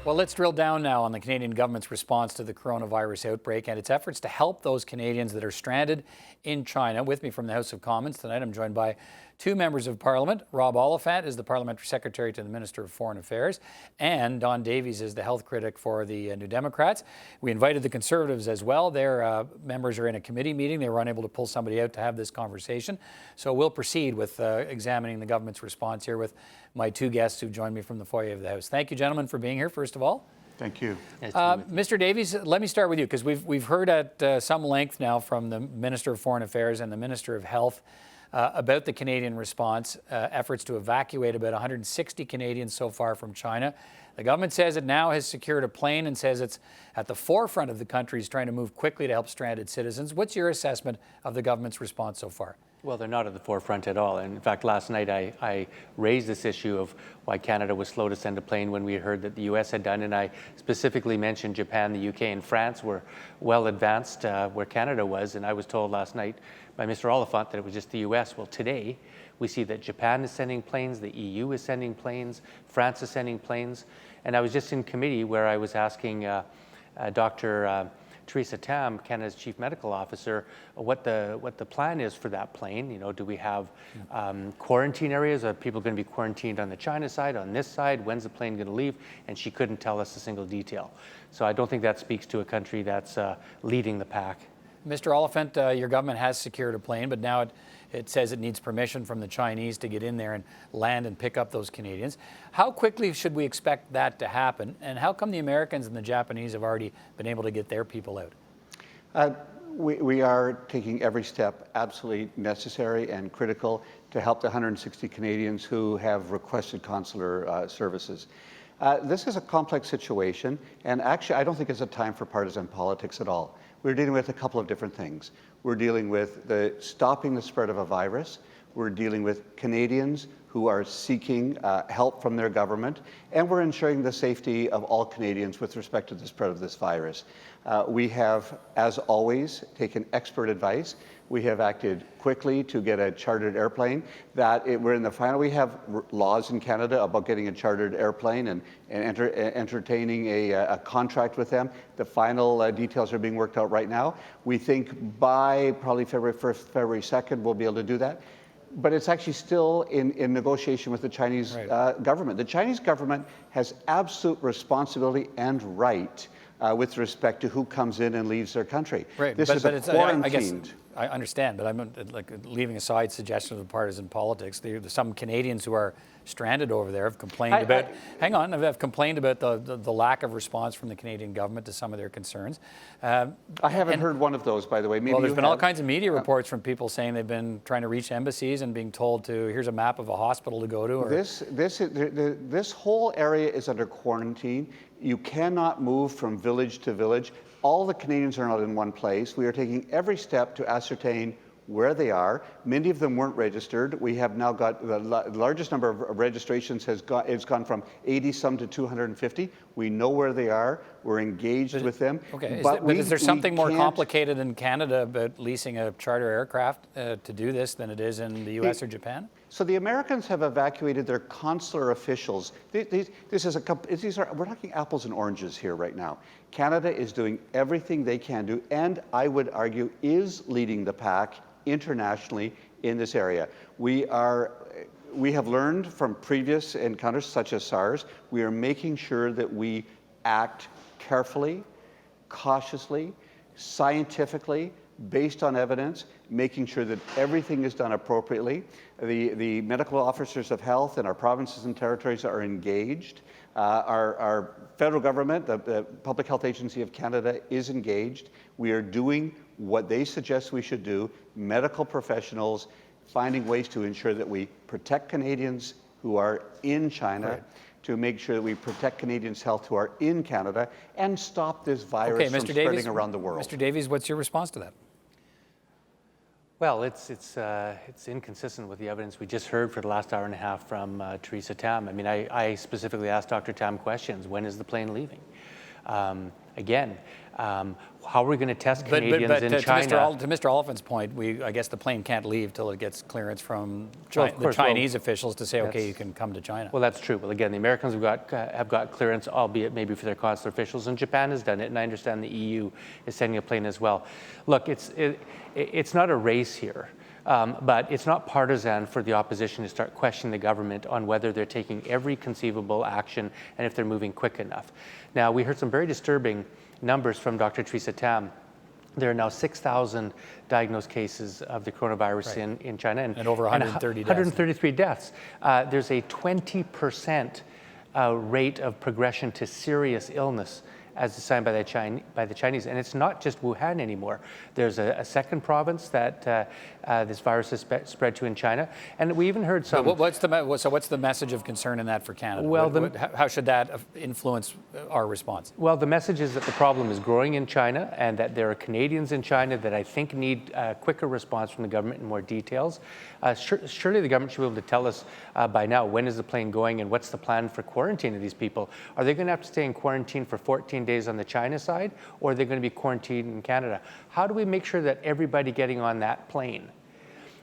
Well, let's drill down now on the Canadian government's response to the coronavirus outbreak and its efforts to help those Canadians that are stranded in China. With me from the House of Commons tonight, I'm joined by two members of Parliament. Rob Oliphant is the Parliamentary Secretary to the Minister of Foreign Affairs, and Don Davies is the health critic for the New Democrats. We invited the Conservatives as well. Their members are in a committee meeting. They were unable to pull somebody out to have this conversation. So we'll proceed with examining the government's response here with my two guests who joined me from the foyer of the House. Thank you, gentlemen, for being here, first of all. Thank you. Mr. Davies, let me start with you, because we've heard at some length now from the Minister of Foreign Affairs and the Minister of Health about the Canadian response, efforts to evacuate about 160 Canadians so far from China. The government says it now has secured a plane and says it's at the forefront of the country's trying to move quickly to help stranded citizens. What's your assessment of the government's response so far? Well, they're not at the forefront at all. And in fact, last night I raised this issue of why Canada was slow to send a plane when we heard that the U.S. had done. And I specifically mentioned Japan, the U.K., and France were well advanced where Canada was. And I was told last night by Mr. Oliphant that it was just the U.S. Well, today we see that Japan is sending planes, the EU is sending planes, France is sending planes. And I was just in committee where I was asking Dr. Theresa Tam, Canada's Chief Medical Officer, what the plan is for that plane. You know, do we have quarantine areas? Are people going to be quarantined on the China side, on this side? When's the plane going to leave? And she couldn't tell us a single detail. So I don't think that speaks to a country that's leading the pack. Mr. Oliphant, your government has secured a plane, but now it says it needs permission from the Chinese to get in there and land and pick up those Canadians. How quickly should we expect that to happen? And how come the Americans and the Japanese have already been able to get their people out? We are taking every step absolutely necessary and critical to help the 160 Canadians who have requested consular services. This is a complex situation, and actually I don't think it's a time for partisan politics at all. We're dealing with a couple of different things. We're dealing with stopping the spread of a virus. We're dealing with Canadians who are seeking help from their government, and we're ensuring the safety of all Canadians with respect to the spread of this virus. We have, as always, taken expert advice. We have acted quickly to get a chartered airplane. We're in the final. We have laws in Canada about getting a chartered airplane and entertaining a contract with them. The final details are being worked out right now. We think by probably February 1st, February 2nd, we'll be able to do that. But it's actually still in negotiation with the Chinese government. The Chinese government has absolute responsibility and right with respect to who comes in and leaves their country. Right. This is quarantined. I understand, but I'm like leaving aside suggestions of partisan politics. There's some Canadians who are stranded over there have complained have complained about the lack of response from the Canadian government to some of their concerns. I haven't heard one of those, by the way. Maybe well, there's been all kinds of media reports from people saying they've been trying to reach embassies and being told here's a map of a hospital to go to. Or This whole area is under quarantine. You cannot move from village to village. All the Canadians are not in one place. We are taking every step to ascertain where they are. Many of them weren't registered. We have now got the largest number of registrations it's gone from 80 some to 250. We know where they are. We're engaged with them. Okay, but is there something more complicated in Canada about leasing a charter aircraft to do this than it is in the U.S. or Japan? So the Americans have evacuated their consular officials. We're talking apples and oranges here right now. Canada is doing everything they can do, and I would argue is leading the pack internationally in this area. We have learned from previous encounters such as SARS. We are making sure that we act carefully, cautiously, scientifically, based on evidence, making sure that everything is done appropriately. The medical officers of health in our provinces and territories are engaged. Our federal government, the Public Health Agency of Canada, is engaged. We are doing what they suggest we should do, medical professionals finding ways to ensure that we protect Canadians who are in China, to make sure that we protect Canadians' health who are in Canada, and stop this virus from spreading around the world. Mr. Davies, what's your response to that? Well, it's inconsistent with the evidence we just heard for the last hour and a half from Theresa Tam. I mean, I specifically asked Dr. Tam questions. When is the plane leaving? again, how are we going to test Canadians in China? To Mr. Oliphant's point, I guess the plane can't leave till it gets clearance from the Chinese officials to say, okay, you can come to China. Well, that's true. Well, again, the Americans have got clearance, albeit maybe for their consular officials, and Japan has done it, and I understand the EU is sending a plane as well. Look, it's not a race here. But it's not partisan for the opposition to start questioning the government on whether they're taking every conceivable action and if they're moving quick enough. Now, we heard some very disturbing numbers from Dr. Theresa Tam. There are now 6,000 diagnosed cases of the coronavirus in China. And over 130 deaths. 133 deaths. There's a 20% rate of progression to serious illness as assigned by the Chinese. And it's not just Wuhan anymore. There's a second province that this virus has spread to in China. And we even heard some... What's the message of concern in that for Canada? Well, how should that influence our response? Well, the message is that the problem is growing in China and that there are Canadians in China that I think need a quicker response from the government and more details. Surely the government should be able to tell us by now, when is the plane going and what's the plan for quarantine of these people? Are they going to have to stay in quarantine for 14 days on the China side, or are they going to be quarantined in Canada? How do we make sure that everybody getting on that plane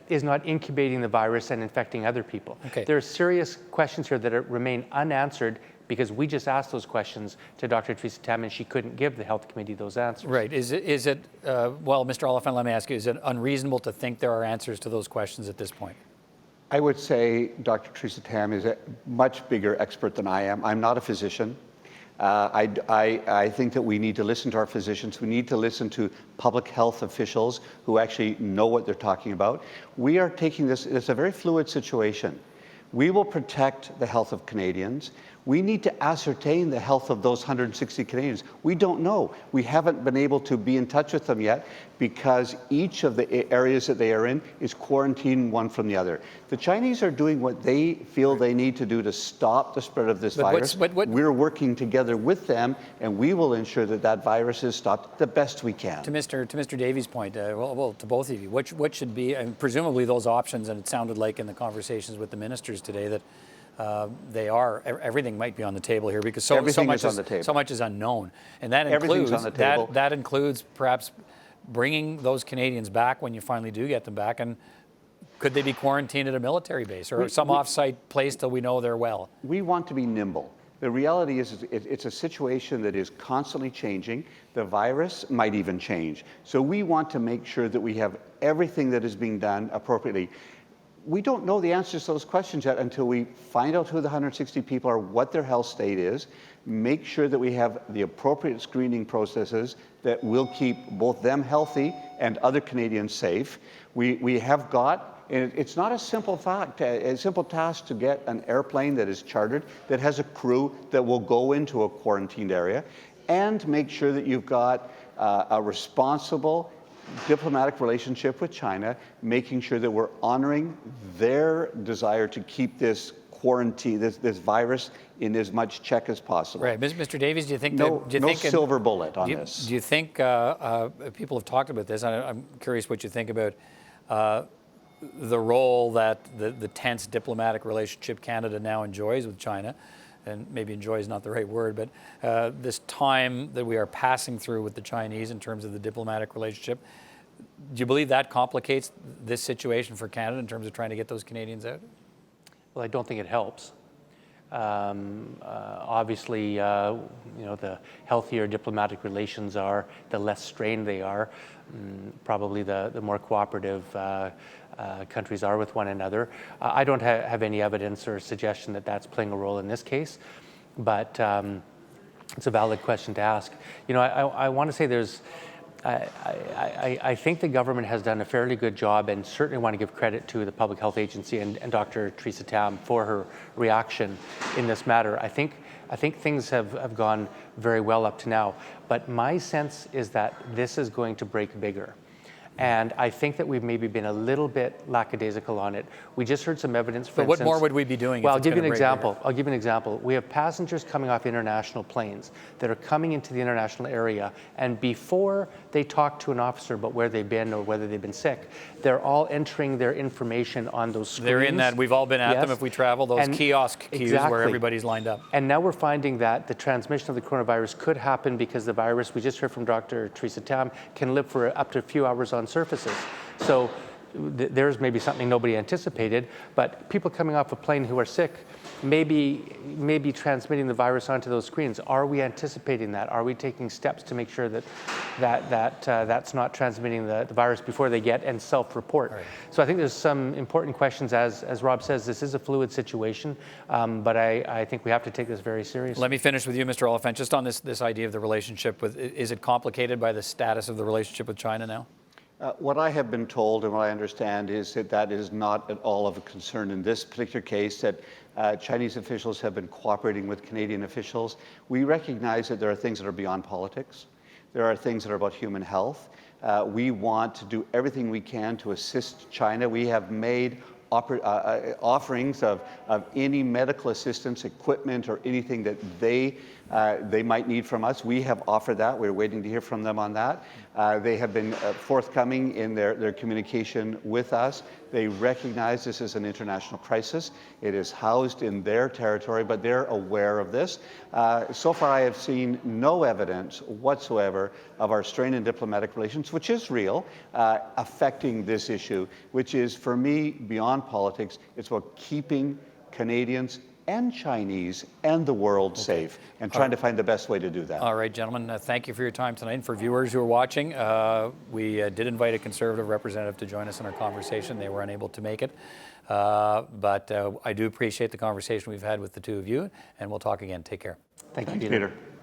is not incubating the virus and infecting other people? Okay. There are serious questions here that remain unanswered because we just asked those questions to Dr. Theresa Tam and she couldn't give the Health Committee those answers. Right. Is it well, Mr. Oliphant, let me ask you, is it unreasonable to think there are answers to those questions at this point? I would say Dr. Theresa Tam is a much bigger expert than I am. I'm not a physician. I think that we need to listen to our physicians. We need to listen to public health officials who actually know what they're talking about. We are taking this, it's a very fluid situation. We will protect the health of Canadians. We need to ascertain the health of those 160 Canadians. We don't know. We haven't been able to be in touch with them yet because each of the areas that they are in is quarantined one from the other. The Chinese are doing what they feel they need to do to stop the spread of this virus. We're working together with them, and we will ensure that that virus is stopped the best we can. To Mr. Davies' point, well, to both of you, what should be, and presumably those options, and it sounded like in the conversations with the ministers today that everything might be on the table here because so much is unknown, and that includes perhaps bringing those Canadians back when you finally do get them back, and could they be quarantined at a military base or some off-site place till we know they're well? We want to be nimble. The reality is it's a situation that is constantly changing. The virus might even change. So we want to make sure that we have everything that is being done appropriately. We don't know the answers to those questions yet until we find out who the 160 people are, what their health state is, make sure that we have the appropriate screening processes that will keep both them healthy and other Canadians safe. We have got, and it's not a simple task to get an airplane that is chartered, that has a crew that will go into a quarantined area, and make sure that you've got a responsible diplomatic relationship with China, making sure that we're honoring their desire to keep this quarantine, this virus in as much check as possible. Right, Mr. Davies, do you think no silver bullet on this? Do you think people have talked about this? I'm curious what you think about the role that the tense diplomatic relationship Canada now enjoys with China. And maybe enjoy is not the right word, but this time that we are passing through with the Chinese in terms of the diplomatic relationship, do you believe that complicates this situation for Canada in terms of trying to get those Canadians out? Well, I don't think it helps. Obviously, the healthier diplomatic relations are, the less strained they are. Probably the more cooperative countries are with one another. I don't have any evidence or suggestion that that's playing a role in this case, but it's a valid question to ask. I want to say I think the government has done a fairly good job, and certainly want to give credit to the Public Health Agency and Dr. Theresa Tam for her reaction in this matter. I think things have gone very well up to now, but my sense is that this is going to break bigger. And I think that we've maybe been a little bit lackadaisical on it. We just heard some evidence, for instance. What more would we be doing? Well, I'll give you an example. We have passengers coming off international planes that are coming into the international area, and before they talk to an officer about where they've been or whether they've been sick, they're all entering their information on those screens. They're in that, we've all been at them if we travel, those And kiosk queues where everybody's lined up. And now we're finding that the transmission of the coronavirus could happen because the virus, we just heard from Dr. Teresa Tam, can live for up to a few hours on surfaces. So there's maybe something nobody anticipated, but people coming off a plane who are sick may be transmitting the virus onto those screens. Are we anticipating that? Are we taking steps to make sure that that's not transmitting the virus before they get and self-report? Right. So I think there's some important questions. As Rob says, this is a fluid situation, but I think we have to take this very seriously. Let me finish with you, Mr. Oliphant, just on this idea of the relationship with, is it complicated by the status of the relationship with China now? What I have been told and what I understand is that that is not at all of a concern in this particular case, that Chinese officials have been cooperating with Canadian officials. We recognize that there are things that are beyond politics. There are things that are about human health. We want to do everything we can to assist China. We have made offerings of any medical assistance, equipment, or anything that they might need from us. We have offered that. We're waiting to hear from them on that. They have been forthcoming in their communication with us. They recognize this is an international crisis. It is housed in their territory, but they're aware of this. So far, I have seen no evidence whatsoever of our strain in diplomatic relations, which is real, affecting this issue, which is, for me, beyond politics. It's about keeping Canadians and Chinese and the world safe, and trying to find the best way to do that. All right, gentlemen, thank you for your time tonight. And for viewers who are watching, we did invite a Conservative representative to join us in our conversation. They were unable to make it, but I do appreciate the conversation we've had with the two of you, and we'll talk again. Take care. Thank you, Thanks, Peter. Peter.